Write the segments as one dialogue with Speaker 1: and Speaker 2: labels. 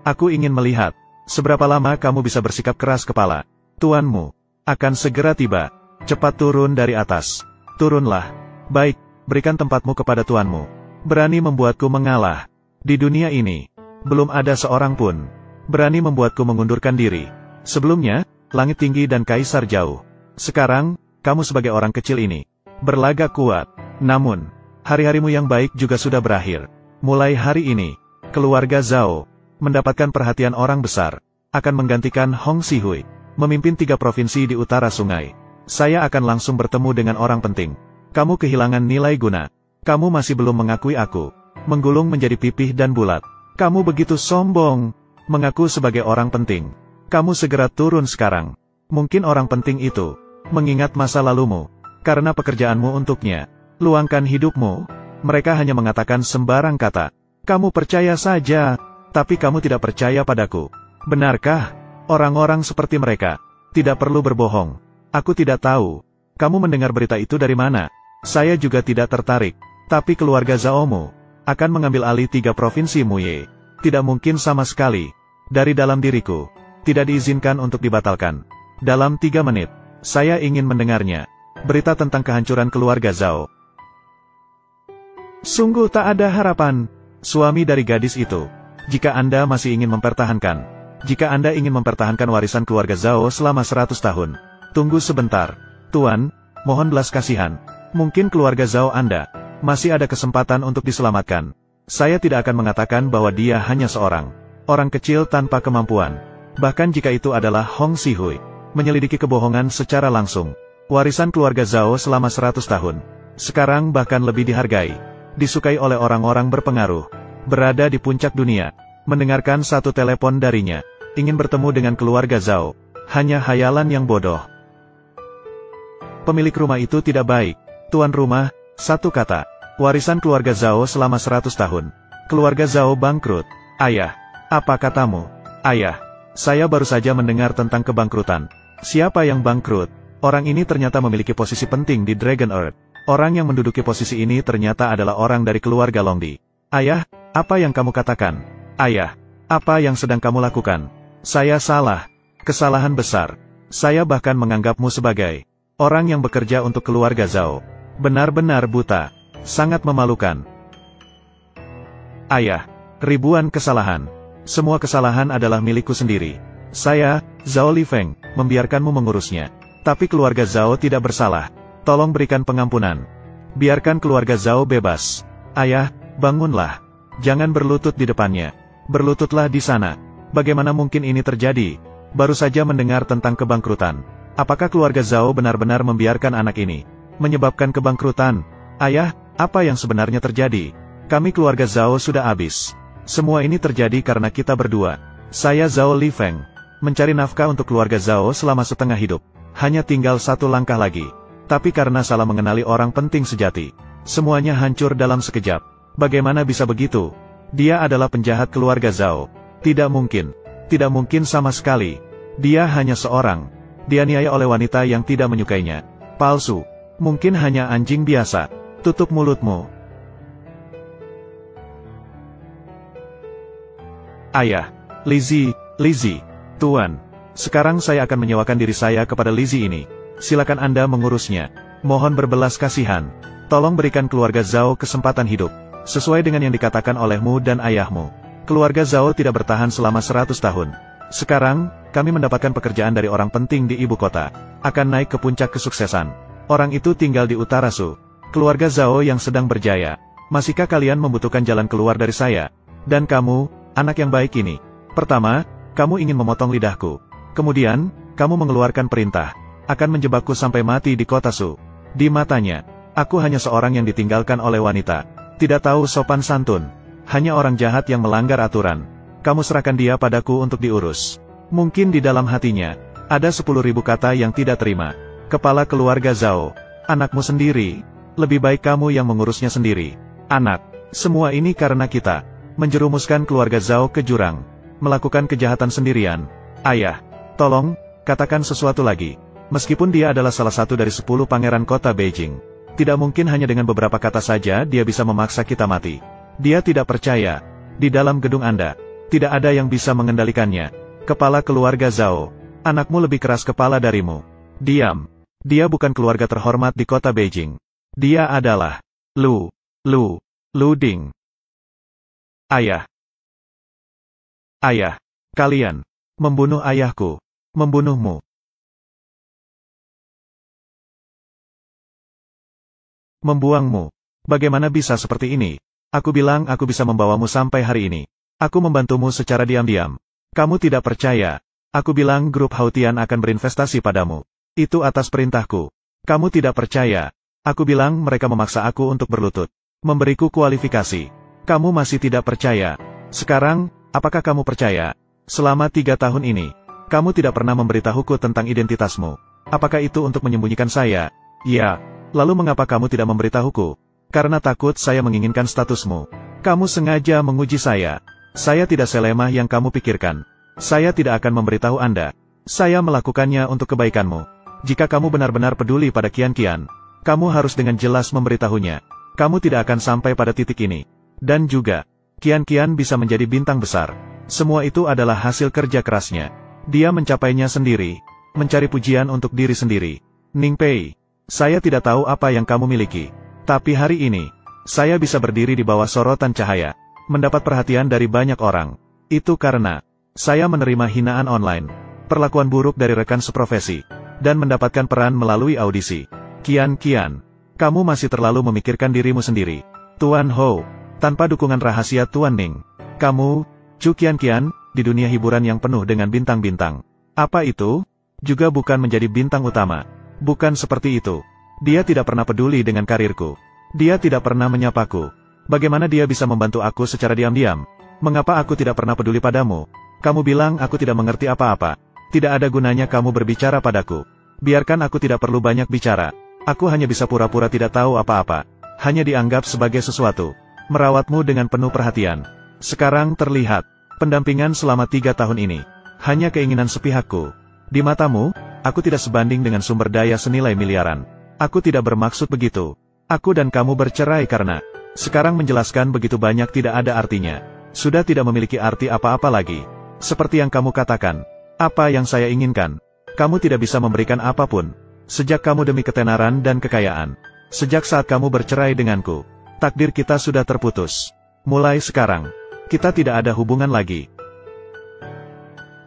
Speaker 1: Aku ingin melihat, seberapa lama kamu bisa bersikap keras kepala. Tuanmu akan segera tiba. Cepat turun dari atas. Turunlah. Baik, berikan tempatmu kepada tuanmu. Berani membuatku mengalah. Di dunia ini, belum ada seorang pun berani membuatku mengundurkan diri. Sebelumnya, langit tinggi dan kaisar jauh. Sekarang, kamu sebagai orang kecil ini berlagak kuat. Namun, hari-harimu yang baik juga sudah berakhir. Mulai hari ini, keluarga Zhao mendapatkan perhatian orang besar, akan menggantikan Hong Xihui memimpin 3 provinsi di utara sungai. Saya akan langsung bertemu dengan orang penting. Kamu kehilangan nilai guna. Kamu masih belum mengakui aku. Menggulung menjadi pipih dan bulat. Kamu begitu sombong. Mengaku sebagai orang penting. Kamu segera turun sekarang. Mungkin orang penting itu mengingat masa lalumu. Karena pekerjaanmu untuknya. Luangkan hidupmu. Mereka hanya mengatakan sembarang kata. Kamu percaya saja. Tapi kamu tidak percaya padaku. Benarkah? Orang-orang seperti mereka tidak perlu berbohong. Aku tidak tahu. Kamu mendengar berita itu dari mana? Saya juga tidak tertarik. Tapi keluarga Zhaomu akan mengambil alih 3 provinsi Muye. Tidak mungkin sama sekali. Dari dalam diriku, tidak diizinkan untuk dibatalkan. Dalam 3 menit, saya ingin mendengarnya. Berita tentang kehancuran keluarga Zhao. Sungguh tak ada harapan. Suami dari gadis itu. Jika Anda masih ingin mempertahankan. Jika Anda ingin mempertahankan warisan keluarga Zhao selama 100 tahun. Tunggu sebentar. Tuan, mohon belas kasihan. Mungkin keluarga Zhao Anda masih ada kesempatan untuk diselamatkan. Saya tidak akan mengatakan bahwa dia hanya seorang orang kecil tanpa kemampuan. Bahkan jika itu adalah Hong Xihui, menyelidiki kebohongan secara langsung. Warisan keluarga Zhao selama 100 tahun. Sekarang bahkan lebih dihargai. Disukai oleh orang-orang berpengaruh. Berada di puncak dunia. Mendengarkan satu telepon darinya. Ingin bertemu dengan keluarga Zhao. Hanya hayalan yang bodoh. Pemilik rumah itu tidak baik. Tuan rumah, satu kata. Warisan keluarga Zhao selama 100 tahun. Keluarga Zhao bangkrut. Ayah, apa katamu? Ayah, saya baru saja mendengar tentang kebangkrutan. Siapa yang bangkrut? Orang ini ternyata memiliki posisi penting di Dragon Earth. Orang yang menduduki posisi ini ternyata adalah orang dari keluarga Longdi. Ayah, apa yang kamu katakan? Ayah, apa yang sedang kamu lakukan? Saya salah. Kesalahan besar. Saya bahkan menganggapmu sebagai orang yang bekerja untuk keluarga Zhao. Benar-benar buta. Sangat memalukan. Ayah, ribuan kesalahan. Semua kesalahan adalah milikku sendiri. Saya, Zhao Lifeng, membiarkanmu mengurusnya. Tapi keluarga Zhao tidak bersalah. Tolong berikan pengampunan. Biarkan keluarga Zhao bebas. Ayah, bangunlah. Jangan berlutut di depannya. Berlututlah di sana. Bagaimana mungkin ini terjadi? Baru saja mendengar tentang kebangkrutan. Apakah keluarga Zhao benar-benar membiarkan anak ini menyebabkan kebangkrutan? Ayah, apa yang sebenarnya terjadi? Kami keluarga Zhao sudah habis. Semua ini terjadi karena kita berdua. Saya Zhao Lifeng. Mencari nafkah untuk keluarga Zhao selama setengah hidup. Hanya tinggal 1 langkah lagi. Tapi karena salah mengenali orang penting sejati. Semuanya hancur dalam sekejap. Bagaimana bisa begitu? Dia adalah penjahat keluarga Zhao. Tidak mungkin. Tidak mungkin sama sekali. Dia hanya seorang. Dianiaya oleh wanita yang tidak menyukainya. Palsu. Mungkin hanya anjing biasa. Tutup mulutmu. Ayah. Lizzie. Tuan. Sekarang saya akan menyewakan diri saya kepada Lizzie ini. Silakan Anda mengurusnya. Mohon berbelas kasihan. Tolong berikan keluarga Zhao kesempatan hidup. Sesuai dengan yang dikatakan olehmu dan ayahmu. Keluarga Zhao tidak bertahan selama 100 tahun. Sekarang, kami mendapatkan pekerjaan dari orang penting di ibu kota. Akan naik ke puncak kesuksesan. Orang itu tinggal di utara Su. Keluarga Zhao yang sedang berjaya. Masihkah kalian membutuhkan jalan keluar dari saya? Dan kamu, anak yang baik ini. Pertama, kamu ingin memotong lidahku. Kemudian, kamu mengeluarkan perintah. Akan menjebakku sampai mati di kota Su. Di matanya, aku hanya seorang yang ditinggalkan oleh wanita. Tidak tahu sopan santun. Hanya orang jahat yang melanggar aturan. Kamu serahkan dia padaku untuk diurus. Mungkin di dalam hatinya, ada 10.000 kata yang tidak terima. Kepala keluarga Zhao. Anakmu sendiri. Lebih baik kamu yang mengurusnya sendiri. Anak. Semua ini karena kita menjerumuskan keluarga Zhao ke jurang. Melakukan kejahatan sendirian. Ayah. Tolong, katakan sesuatu lagi. Meskipun dia adalah salah satu dari 10 pangeran kota Beijing. Tidak mungkin hanya dengan beberapa kata saja dia bisa memaksa kita mati. Dia tidak percaya. Di dalam gedung Anda, Tidak ada yang bisa mengendalikannya. Kepala keluarga Zhao. Anakmu lebih keras kepala darimu. Diam. Dia bukan keluarga terhormat di kota Beijing. Dia adalah Lu Ding. Ayah. Ayah. Kalian membunuh ayahku. Membunuhmu. Membuangmu. Bagaimana bisa seperti ini? Aku bilang aku bisa membawamu sampai hari ini. Aku membantumu secara diam-diam. Kamu tidak percaya. Aku bilang grup Hautian akan berinvestasi padamu. Itu atas perintahku. Kamu tidak percaya. Aku bilang mereka memaksa aku untuk berlutut. Memberiku kualifikasi. Kamu masih tidak percaya. Sekarang, apakah kamu percaya? Selama 3 tahun ini, kamu tidak pernah memberitahuku tentang identitasmu. Apakah itu untuk menyembunyikan saya? Ya. Lalu mengapa kamu tidak memberitahuku? Karena takut saya menginginkan statusmu. Kamu sengaja menguji saya. Saya tidak selemah yang kamu pikirkan. Saya tidak akan memberitahu Anda. Saya melakukannya untuk kebaikanmu. Jika kamu benar-benar peduli pada Qian, kamu harus dengan jelas memberitahunya. Kamu tidak akan sampai pada titik ini. Dan juga, Qian bisa menjadi bintang besar. Semua itu adalah hasil kerja kerasnya. Dia mencapainya sendiri. Mencari pujian untuk diri sendiri. Ning Pei, saya tidak tahu apa yang kamu miliki. Tapi hari ini, saya bisa berdiri di bawah sorotan cahaya. Mendapat perhatian dari banyak orang. Itu karena saya menerima hinaan online, perlakuan buruk dari rekan seprofesi, dan mendapatkan peran melalui audisi. Qian, kamu masih terlalu memikirkan dirimu sendiri. Tuan Hou, tanpa dukungan rahasia Tuan Ning, kamu, Chu Qian, di dunia hiburan yang penuh dengan bintang-bintang. Apa itu? Juga bukan menjadi bintang utama. Bukan seperti itu. Dia tidak pernah peduli dengan karirku. Dia tidak pernah menyapaku. Bagaimana dia bisa membantu aku secara diam-diam? Mengapa aku tidak pernah peduli padamu? Kamu bilang aku tidak mengerti apa-apa. Tidak ada gunanya kamu berbicara padaku. Biarkan aku tidak perlu banyak bicara. Aku hanya bisa pura-pura tidak tahu apa-apa. Hanya dianggap sebagai sesuatu. Merawatmu dengan penuh perhatian. Sekarang terlihat, pendampingan selama 3 tahun ini. Hanya keinginan sepihakku. Di matamu, aku tidak sebanding dengan sumber daya senilai miliaran. Aku tidak bermaksud begitu. Aku dan kamu bercerai karena sekarang menjelaskan begitu banyak tidak ada artinya. Sudah tidak memiliki arti apa-apa lagi. Seperti yang kamu katakan. Apa yang saya inginkan? Kamu tidak bisa memberikan apapun. Sejak kamu demi ketenaran dan kekayaan. Sejak saat kamu bercerai denganku. Takdir kita sudah terputus. Mulai sekarang, kita tidak ada hubungan lagi.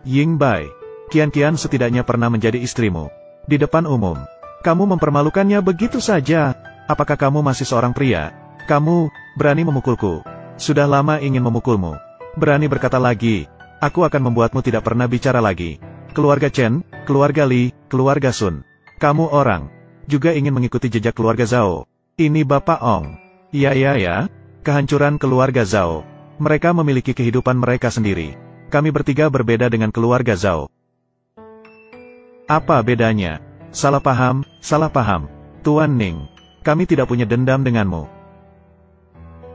Speaker 1: Ying Bai, Qian setidaknya pernah menjadi istrimu. Di depan umum. Kamu mempermalukannya begitu saja. Apakah kamu masih seorang pria? Kamu berani memukulku. Sudah lama ingin memukulmu. Berani berkata lagi. Aku akan membuatmu tidak pernah bicara lagi. Keluarga Chen, keluarga Li, keluarga Sun. Kamu orang. Juga ingin mengikuti jejak keluarga Zhao. Ini Bapak Ong. Ya. Kehancuran keluarga Zhao. Mereka memiliki kehidupan mereka sendiri. Kami bertiga berbeda dengan keluarga Zhao. Apa bedanya? Salah paham. Tuan Ning. Kami tidak punya dendam denganmu.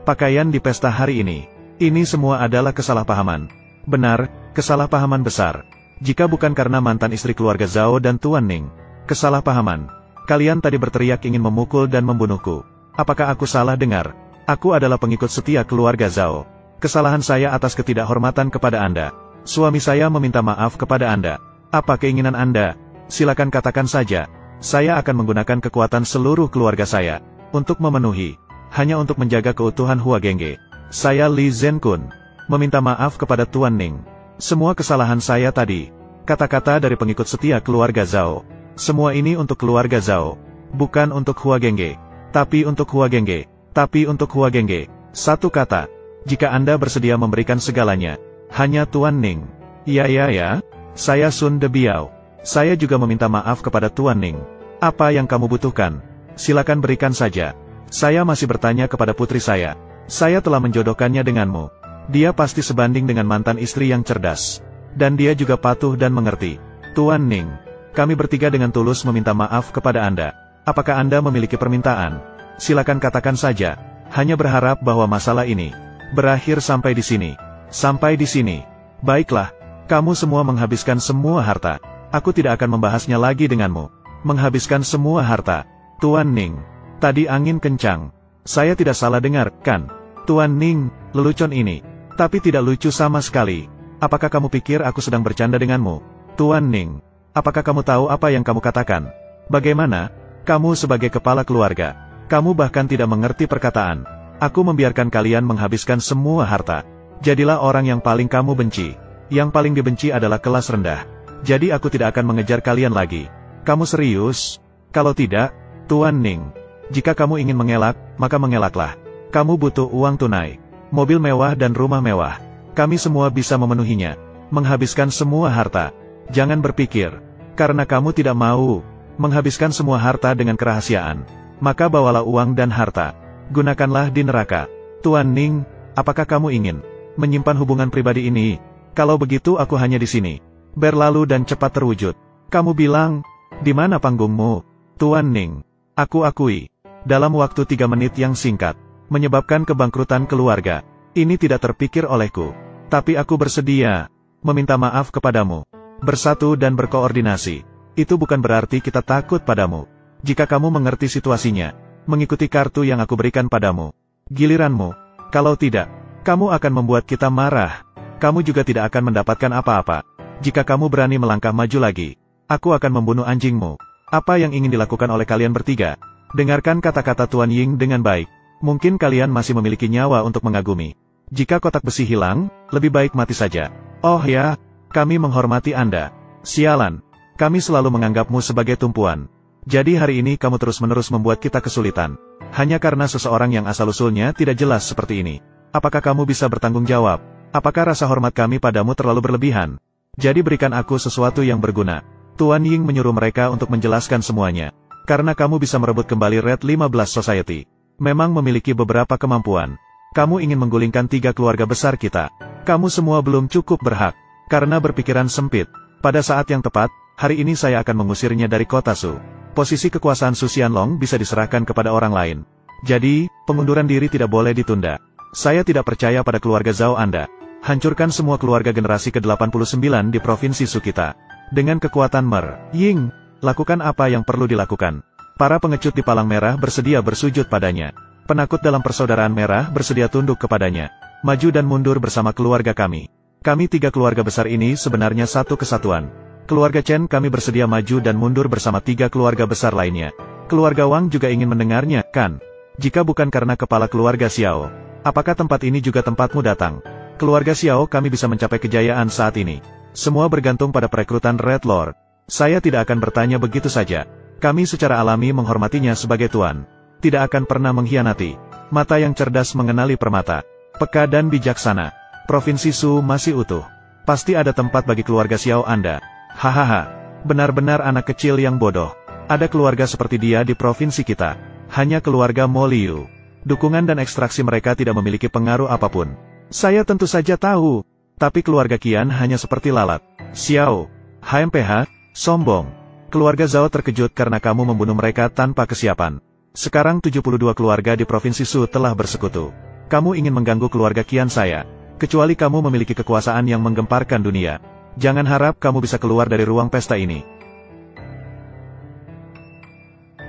Speaker 1: Pakaian di pesta hari ini. Ini semua adalah kesalahpahaman. Benar, kesalahpahaman besar. Jika bukan karena mantan istri keluarga Zhao dan Tuan Ning. Kesalahpahaman. Kalian tadi berteriak ingin memukul dan membunuhku. Apakah aku salah dengar? Aku adalah pengikut setia keluarga Zhao. Kesalahan saya atas ketidakhormatan kepada Anda. Suami saya meminta maaf kepada Anda. Apa keinginan Anda? Silakan katakan saja. Saya akan menggunakan kekuatan seluruh keluarga saya. Untuk memenuhi. Hanya untuk menjaga keutuhan Huagenge. Saya Li Zhenkun. Meminta maaf kepada Tuan Ning. Semua kesalahan saya tadi. Kata-kata dari pengikut setia keluarga Zhao. Semua ini untuk keluarga Zhao. Bukan untuk Huagenge. Tapi untuk Huagenge. Satu kata. Jika Anda bersedia memberikan segalanya. Hanya Tuan Ning. Ya. Saya Sun De Biao. Saya juga meminta maaf kepada Tuan Ning. Apa yang kamu butuhkan? Silakan berikan saja. Saya masih bertanya kepada putri saya. Saya telah menjodohkannya denganmu. Dia pasti sebanding dengan mantan istri yang cerdas. Dan dia juga patuh dan mengerti. Tuan Ning. Kami bertiga dengan tulus meminta maaf kepada Anda. Apakah Anda memiliki permintaan? Silakan katakan saja. Hanya berharap bahwa masalah ini berakhir sampai di sini. Sampai di sini. Baiklah. Kamu semua menghabiskan semua harta. Aku tidak akan membahasnya lagi denganmu. Menghabiskan semua harta. Tuan Ning. Tadi angin kencang. Saya tidak salah dengar, kan? Tuan Ning, lelucon ini. Tapi tidak lucu sama sekali. Apakah kamu pikir aku sedang bercanda denganmu? Tuan Ning, apakah kamu tahu apa yang kamu katakan? Bagaimana? Kamu sebagai kepala keluarga, kamu bahkan tidak mengerti perkataan. Aku membiarkan kalian menghabiskan semua harta. Jadilah orang yang paling kamu benci. Yang paling dibenci adalah kelas rendah. Jadi aku tidak akan mengejar kalian lagi. Kamu serius? Kalau tidak, Tuan Ning, jika kamu ingin mengelak, maka mengelaklah. Kamu butuh uang tunai, mobil mewah dan rumah mewah. Kami semua bisa memenuhinya. Menghabiskan semua harta. Jangan berpikir, karena kamu tidak mau menghabiskan semua harta dengan kerahasiaan, maka bawalah uang dan harta. Gunakanlah di neraka. Tuan Ning, apakah kamu ingin menyimpan hubungan pribadi ini? Kalau begitu aku hanya di sini. Berlalu dan cepat terwujud. Kamu bilang, di mana panggungmu? Tuan Ning, aku akui, dalam waktu 3 menit yang singkat, menyebabkan kebangkrutan keluarga. Ini tidak terpikir olehku. Tapi aku bersedia meminta maaf kepadamu. Bersatu dan berkoordinasi. Itu bukan berarti kita takut padamu. Jika kamu mengerti situasinya, mengikuti kartu yang aku berikan padamu. Giliranmu. Kalau tidak, kamu akan membuat kita marah. Kamu juga tidak akan mendapatkan apa-apa. Jika kamu berani melangkah maju lagi, aku akan membunuh anjingmu. Apa yang ingin dilakukan oleh kalian bertiga? Dengarkan kata-kata Tuan Ying dengan baik. Mungkin kalian masih memiliki nyawa untuk mengagumi. Jika kotak besi hilang, lebih baik mati saja. Oh ya, kami menghormati Anda. Sialan. Kami selalu menganggapmu sebagai tumpuan. Jadi hari ini kamu terus-menerus membuat kita kesulitan. Hanya karena seseorang yang asal-usulnya tidak jelas seperti ini. Apakah kamu bisa bertanggung jawab? Apakah rasa hormat kami padamu terlalu berlebihan? Jadi berikan aku sesuatu yang berguna. Tuan Ying menyuruh mereka untuk menjelaskan semuanya. Karena kamu bisa merebut kembali Red 15 Society. Memang memiliki beberapa kemampuan. Kamu ingin menggulingkan 3 keluarga besar kita. Kamu semua belum cukup berhak. Karena berpikiran sempit. Pada saat yang tepat, hari ini saya akan mengusirnya dari kota Su. Posisi kekuasaan Su Xianlong bisa diserahkan kepada orang lain. Jadi, pengunduran diri tidak boleh ditunda. Saya tidak percaya pada keluarga Zhao Anda. Hancurkan semua keluarga generasi ke-89 di provinsi Su kita. Dengan kekuatan Mer Ying, lakukan apa yang perlu dilakukan. Para pengecut di Palang Merah bersedia bersujud padanya. Penakut dalam Persaudaraan Merah bersedia tunduk kepadanya. Maju dan mundur bersama keluarga kami. Kami 3 keluarga besar ini sebenarnya satu kesatuan. Keluarga Chen kami bersedia maju dan mundur bersama 3 keluarga besar lainnya. Keluarga Wang juga ingin mendengarnya, kan? Jika bukan karena kepala keluarga Xiao, apakah tempat ini juga tempatmu datang? Keluarga Xiao kami bisa mencapai kejayaan saat ini. Semua bergantung pada perekrutan Red Lord. Saya tidak akan bertanya begitu saja. Kami secara alami menghormatinya sebagai tuan. Tidak akan pernah mengkhianati. Mata yang cerdas mengenali permata. Peka dan bijaksana. Provinsi Su masih utuh. Pasti ada tempat bagi keluarga Xiao Anda. Hahaha. Benar-benar anak kecil yang bodoh. Ada keluarga seperti dia di provinsi kita. Hanya keluarga Mo Liu. Dukungan dan ekstraksi mereka tidak memiliki pengaruh apapun. Saya tentu saja tahu. Tapi keluarga Qian hanya seperti lalat. Xiao. HMPH, sombong. Keluarga Zhao terkejut karena kamu membunuh mereka tanpa kesiapan. Sekarang 72 keluarga di Provinsi Su telah bersekutu. Kamu ingin mengganggu keluarga Qian saya. Kecuali kamu memiliki kekuasaan yang menggemparkan dunia. Jangan harap kamu bisa keluar dari ruang pesta ini.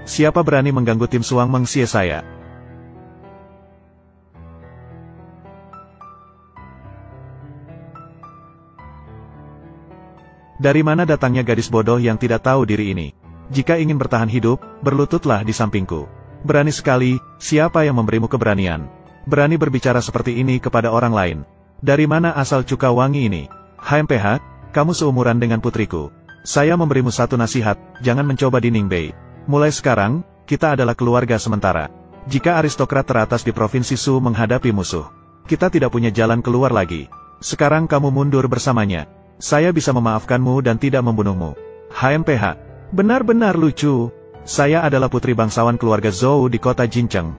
Speaker 1: Siapa berani mengganggu tim Suang Mengxie saya? Dari mana datangnya gadis bodoh yang tidak tahu diri ini? Jika ingin bertahan hidup, berlututlah di sampingku. Berani sekali, siapa yang memberimu keberanian? Berani berbicara seperti ini kepada orang lain. Dari mana asal cuka wangi ini? HMPH, kamu seumuran dengan putriku. Saya memberimu satu nasihat, jangan mencoba di Ningbei. Mulai sekarang, kita adalah keluarga sementara. Jika aristokrat teratas di Provinsi Su menghadapi musuh, kita tidak punya jalan keluar lagi. Sekarang kamu mundur bersamanya. Saya bisa memaafkanmu dan tidak membunuhmu. HMPH. Benar-benar lucu. Saya adalah putri bangsawan keluarga Zhou di kota Jincheng.